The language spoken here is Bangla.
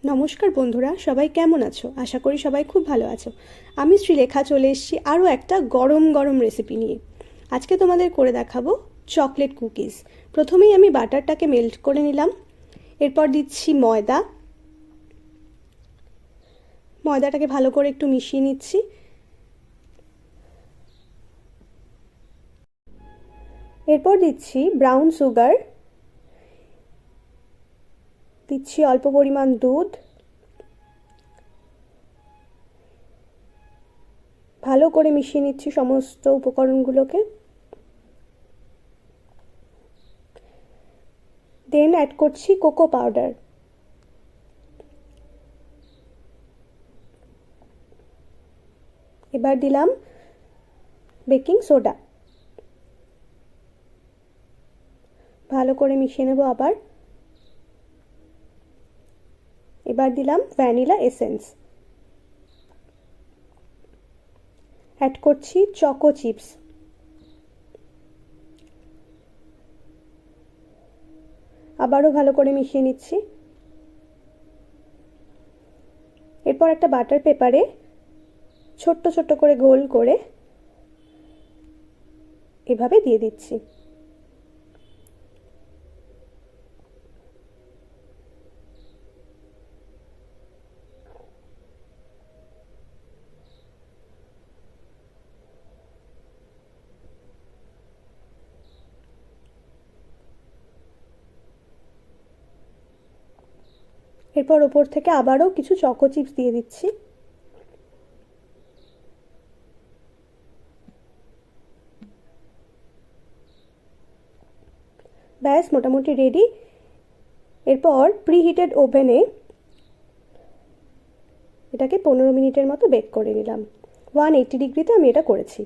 নমস্কার বন্ধুরা, সবাই কেমন আছো? আশা করি সবাই খুব ভালো আছো। আমি শ্রীলেখা চলে এসেছি আরও একটা গরম গরম রেসিপি নিয়ে। আজকে তোমাদের করে দেখাবো চকলেট কুকিজ। প্রথমেই আমি বাটারটাকে মেল্ট করে নিলাম। এরপর দিচ্ছি ময়দাটাকে ভালো করে একটু মিশিয়ে নিচ্ছি। এরপর দিচ্ছি ব্রাউন সুগার, দিচ্ছি অল্প পরিমাণ দুধ, ভালো করে মিশিয়ে নিচ্ছি সমস্ত উপকরণগুলোকে। দেন অ্যাড করছি কোকো পাউডার। এবার দিলাম বেকিং সোডা। ভালো করে মিশিয়ে নেব আবার। এবার দিলাম ভ্যানিলা এসেন্স। অ্যাড করছি চকো চিপস। আবারও ভালো করে মিশিয়ে নিচ্ছি। এরপর একটা বাটার পেপারে ছোট্ট ছোট্ট করে গোল করে এভাবে দিয়ে দিচ্ছি। এরপর ওপর থেকে আবারও কিছু চকো চিপস দিয়ে দিচ্ছি। ব্যাস মোটামুটি রেডি। এরপর প্রিহিটেড ওভেনে এটাকে 15 মিনিটের মতো বেক করে নিলাম। 180 ডিগ্রিতে আমি এটা করেছি।